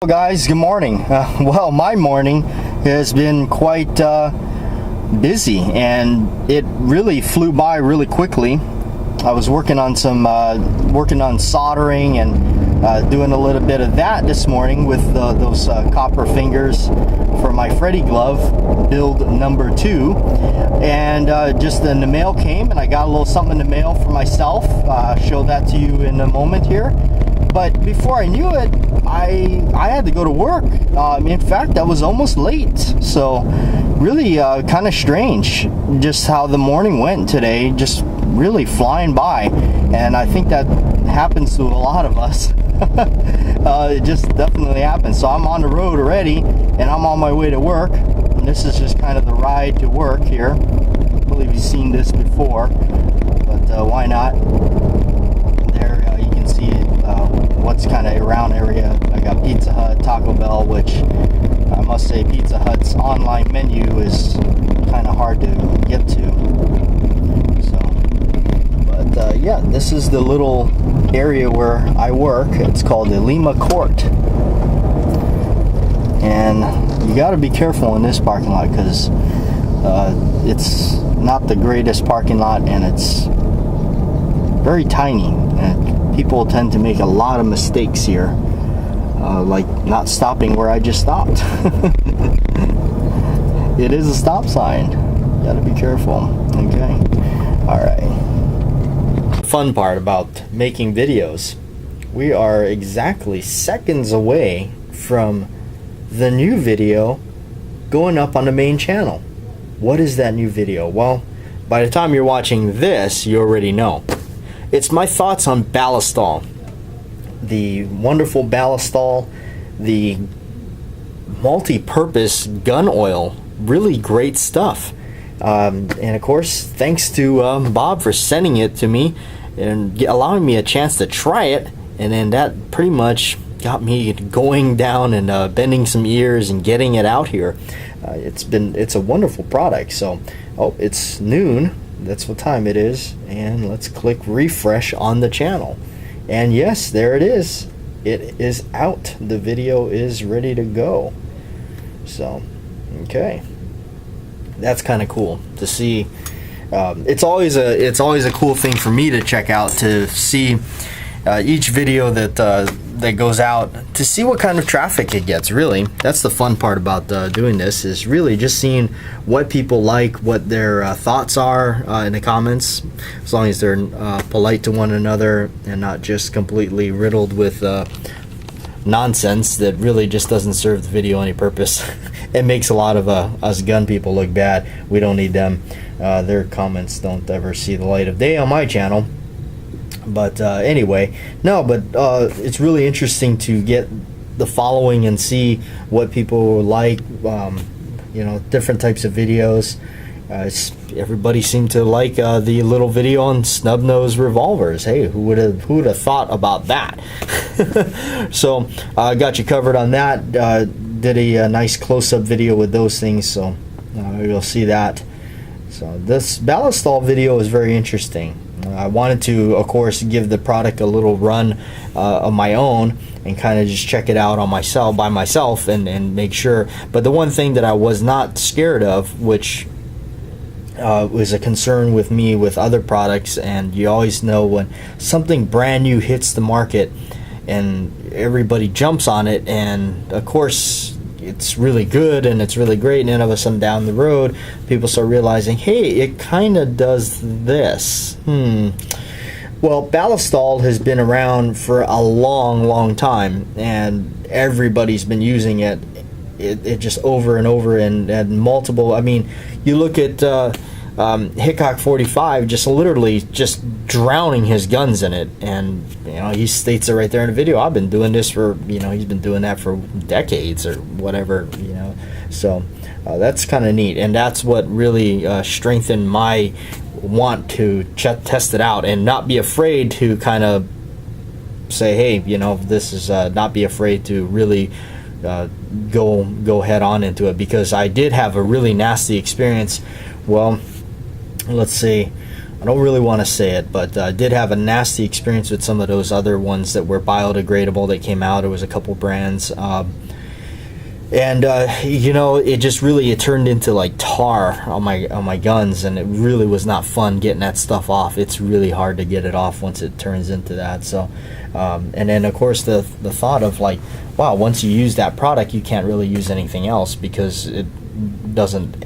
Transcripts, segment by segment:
Hello guys, good morning. Well, my morning has been quite busy, and it really flew by really quickly. I was working on soldering and doing a little bit of that this morning with those copper fingers for my Freddy glove build number 2, and just then the mail came and I got a little something in the mail for myself. Show that to you in a moment here. But before I knew it, I had to go to work. In fact, I was almost late. So really kind of strange just how the morning went today, just really flying by. And I think that happens to a lot of us. It just definitely happens. So I'm on the road already, and I'm on my way to work. And this is just kind of the ride to work here. I believe you've seen this before, but why not? There you can see what's kind of around area. I got Pizza Hut, Taco Bell, which I must say Pizza Hut's online menu is kind of hard to get to. So, but yeah, this is the little area where I work. It's called the Lima Court, and you got to be careful in this parking lot because it's not the greatest parking lot, and it's very tiny, and people tend to make a lot of mistakes here, like not stopping where I just stopped. It is a stop sign. Gotta be careful. Okay. Alright. Fun part about making videos, we are exactly seconds away from the new video going up on the main channel. What is that new video? Well, by the time you're watching this, you already know. It's my thoughts on Ballistol, the wonderful Ballistol, the multi-purpose gun oil, really great stuff. And of course, thanks to Bob for sending it to me and allowing me a chance to try it, and then that pretty much got me going down and bending some ears and getting it out here. It's a wonderful product. So, oh, it's noon. That's what time it is, and let's click refresh on the channel, and yes, there it is. It is out. The video is ready to go. So okay, that's kind of cool to see. It's always a cool thing for me to check out, to see each video that goes out, to see what kind of traffic it gets. Really, that's the fun part about doing this, is really just seeing what people like, what their thoughts are in the comments, as long as they're polite to one another and not just completely riddled with nonsense that really just doesn't serve the video any purpose. It makes a lot of us gun people look bad. We don't need them. Their comments don't ever see the light of day on my channel. But anyway, no, but it's really interesting to get the following and see what people like, different types of videos. Everybody seemed to like the little video on snub nose revolvers. Hey, who would have thought about that? So I got you covered on that. Did a nice close-up video with those things, so you'll see that. So this Ballistol video is very interesting. I wanted to, of course, give the product a little run of my own and kind of just check it out on by myself and make sure. But the one thing that I was not scared of, which was a concern with me with other products, and you always know when something brand new hits the market and everybody jumps on it, and of course it's really good and it's really great, and then all of a sudden down the road people start realizing, hey, it kind of does this. Well, Ballistol has been around for a long time, and everybody's been using it. It just over and over, and multiple. I mean, you look at Hickok 45, just literally just drowning his guns in it, and he states it right there in the video. I've been doing this for, he's been doing that for decades or whatever, so that's kind of neat, and that's what really strengthened my want to test it out and not be afraid to kind of say, hey, this is not be afraid to really go head on into it, because I did have a really nasty experience. Well, let's see, I don't really want to say it, but I did have a nasty experience with some of those other ones that were biodegradable that came out. It was a couple brands. And you know, it just really, it turned into like tar on my guns, and it really was not fun getting that stuff off. It's really hard to get it off once it turns into that. So and then of course the thought of like, wow, once you use that product you can't really use anything else because it doesn't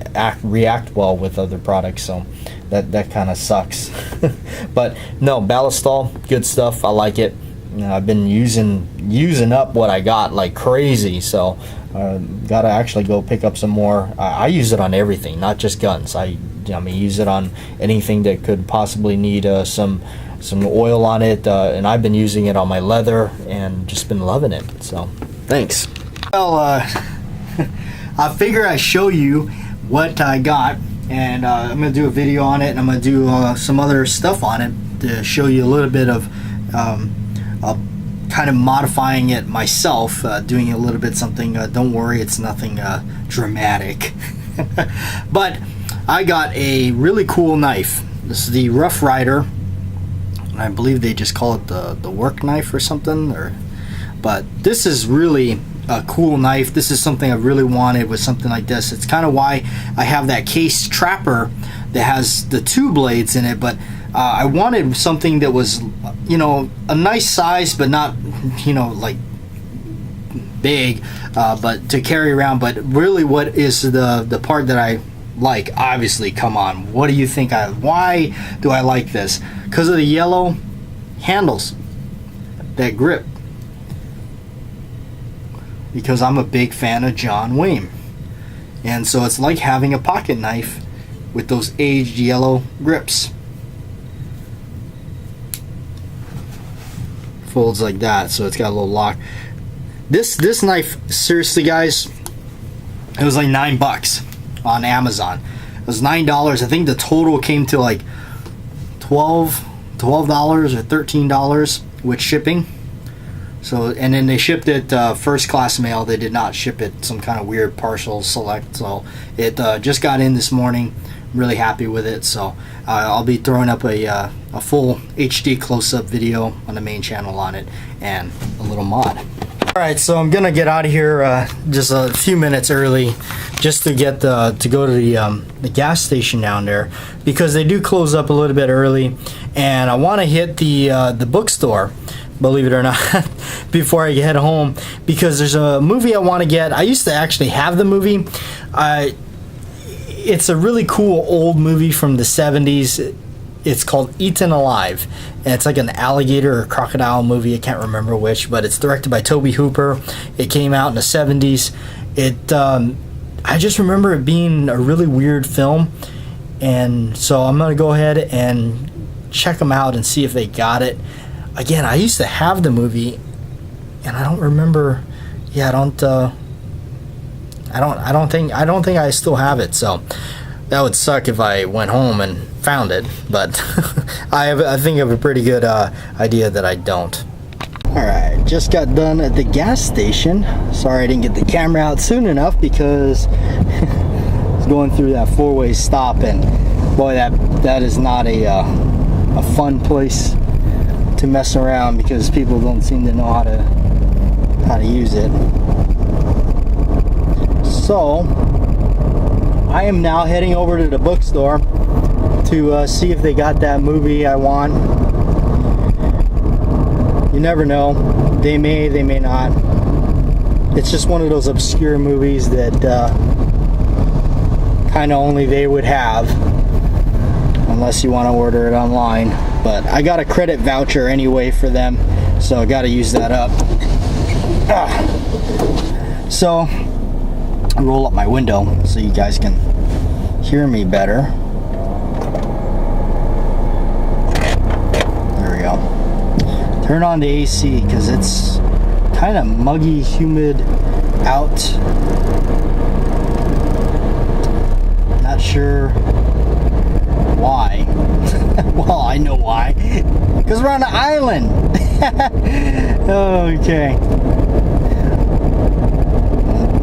react well with other products. So that kind of sucks. But no, Ballistol, good stuff. I like it. You know, I've been using up what I got like crazy, so gotta actually go pick up some more. I use it on everything, not just guns. I mean, use it on anything that could possibly need some oil on it, and I've been using it on my leather and just been loving it. So thanks. Well, I figure I show you what I got, and I'm gonna do a video on it, and I'm gonna do some other stuff on it to show you a little bit of kind of modifying it myself, doing a little bit something. Don't worry, it's nothing dramatic. But I got a really cool knife. This is the Rough Rider. I believe they just call it the work knife or something. But this is really a cool knife. This is something I really wanted with something like this. It's kind of why I have that case trapper that has the two blades in it, but I wanted something that was, you know, a nice size, but not, you know, like big, but to carry around. But really, what is the part that I like? Obviously, come on, what do you think? Why do I like this? Because of the yellow handles, that grip. Because I'm a big fan of John Wayne, and so it's like having a pocket knife with those aged yellow grips. Folds like that, so it's got a little lock. This knife, seriously guys, it was like $9 on Amazon. It was $9. I think the total came to like $12 or $13 with shipping. So, and then they shipped it first class mail. They did not ship it some kind of weird partial select. So it just got in this morning. I'm really happy with it. So I'll be throwing up a full HD close-up video on the main channel on it, and a little mod. Alright, so I'm gonna get out of here just a few minutes early, just to get to go to the gas station down there, because they do close up a little bit early, and I want to hit the bookstore, believe it or not, before I head home, because there's a movie I want to get. I used to actually have the movie. It's a really cool old movie from the 70s. It's called Eaten Alive, and it's like an alligator or crocodile movie. I can't remember which, but it's directed by Tobe Hooper. It came out in the 70s. I just remember it being a really weird film, and so I'm gonna go ahead and check them out and see if they got it. Again, I used to have the movie, and I don't remember. Yeah, I don't think I still have it. So that would suck if I went home and found it, but I think I have a pretty good idea that I don't. Alright, just got done at the gas station. Sorry I didn't get the camera out soon enough, because I was going through that four-way stop, and boy, that is not a fun place to mess around, because people don't seem to know how to use it. So I am now heading over to the bookstore to see if they got that movie I want. You never know. They may not. It's just one of those obscure movies that kind of only they would have, unless you want to order it online. But I got a credit voucher anyway for them, so I got to use that up. So I'll roll up my window so you guys can hear me better. There we go. Turn on the AC, because it's kind of muggy, humid out. Not sure why. Well, I know why. Because we're on an island. Okay.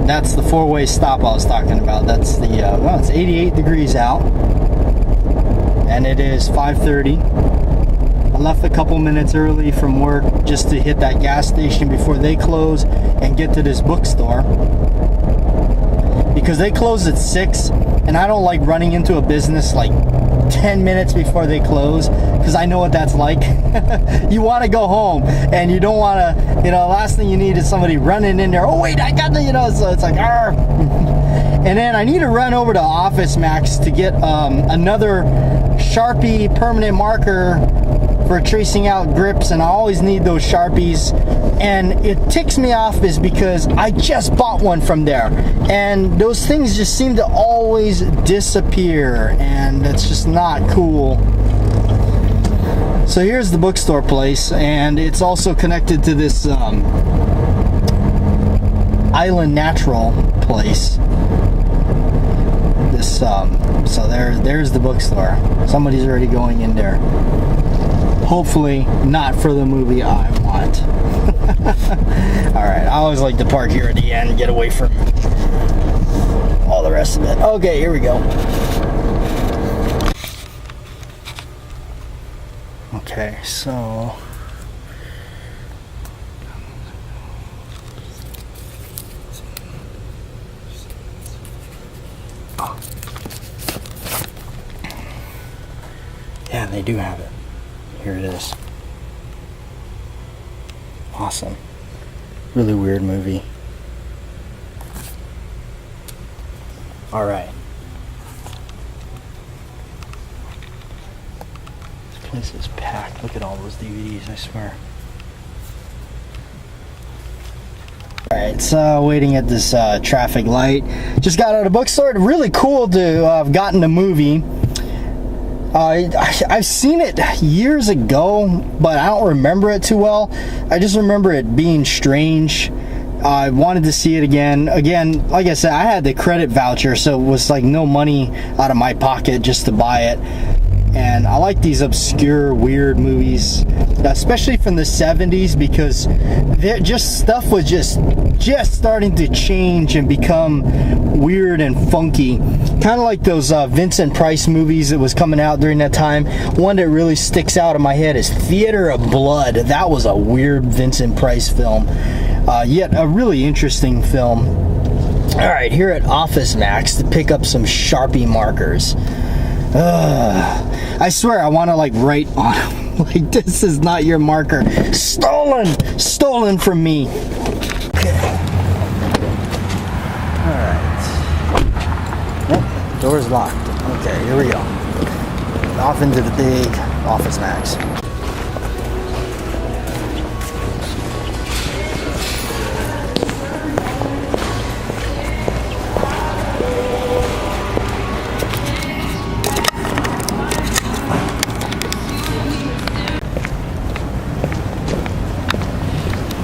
That's the four-way stop I was talking about. That's the, well, it's 88 degrees out. and it is 5:30. I left a couple minutes early from work just to hit that gas station before they close and get to this bookstore, because they close at 6, and I don't like running into a business like 10 minutes before they close, because I know what that's like. You want to go home, and you don't want to, you know, last thing you need is somebody running in there, oh wait, I got the, you know, so it's like, arr. And then I need to run over to Office Max to get another Sharpie permanent marker for tracing out grips, and I always need those Sharpies. And it ticks me off is because I just bought one from there, and those things just seem to always disappear, and it's just not cool. So here's the bookstore place, and it's also connected to this Island Natural place. This so there's the bookstore. Somebody's already going in there. Hopefully not for the movie I want. Alright, I always like to park here at the end and get away from all the rest of it. Okay, here we go. Okay, so yeah, they do have it. Here it is. Awesome. Really weird movie. Alright. This place is packed. Look at all those DVDs, I swear. Alright, so waiting at this traffic light. Just got out of the bookstore. Really cool to have gotten the movie. I've seen it years ago, but I don't remember it too well. I just remember it being strange. I wanted to see it again. Again, like I said, I had the credit voucher, so it was like no money out of my pocket just to buy it. And I like these obscure, weird movies, especially from the 70s, because stuff was just starting to change and become weird and funky. Kind of like those Vincent Price movies that was coming out during that time. One that really sticks out in my head is Theater of Blood. That was a weird Vincent Price film, yet a really interesting film. Alright, here at Office Max to pick up some Sharpie markers. I swear I want to like write on them. Like, this is not your marker. Stolen from me. Okay. Alright. Oh, door's locked. Okay, here we go. Off into the big Office Max.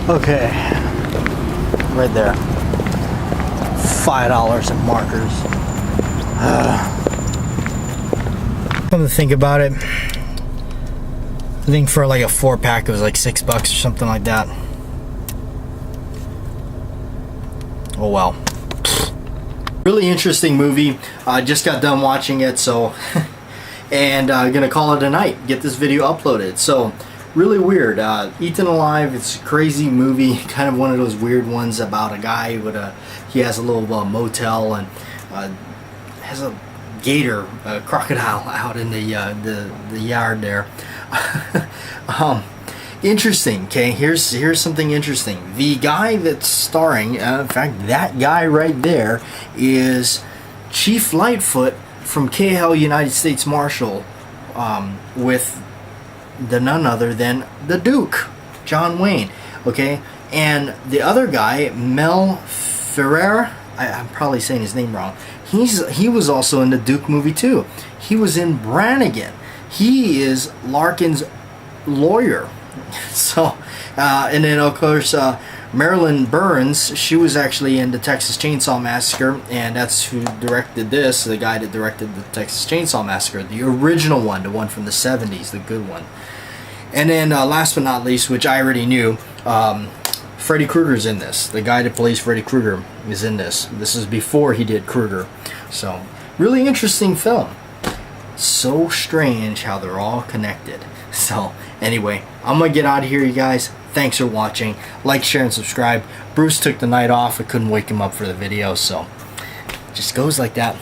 Okay, right there. $5 in markers. Come to think about it, I think for like a 4-pack it was like $6 or something like that. Oh well. Really interesting movie. I just got done watching it, so and gonna call it a night. Get this video uploaded. So. Really weird. Eaten Alive, it's a crazy movie, kind of one of those weird ones about a guy with he has a little motel and has a gator, a crocodile out in the yard there. Interesting. Okay, here's something interesting. The guy that's starring, in fact, that guy right there is Chief Lightfoot from KL United States Marshal, with the none other than the Duke, John Wayne. Okay, and the other guy, Mel Ferrer, I'm probably saying his name wrong. He was also in the Duke movie too. He was in Brannigan. He is Larkin's lawyer. So, and then of course Marilyn Burns, she was actually in the Texas Chainsaw Massacre, and that's who directed this, the guy that directed the Texas Chainsaw Massacre, the original one, the one from the 70s, the good one. And then last but not least, which I already knew, Freddy Krueger's in this. The guy that plays Freddy Krueger is in this. This is before he did Krueger. So, really interesting film. So strange how they're all connected. So anyway, I'm gonna get out of here, you guys. Thanks for watching. Like, share, and subscribe. Bruce took the night off. I couldn't wake him up for the video, so just goes like that.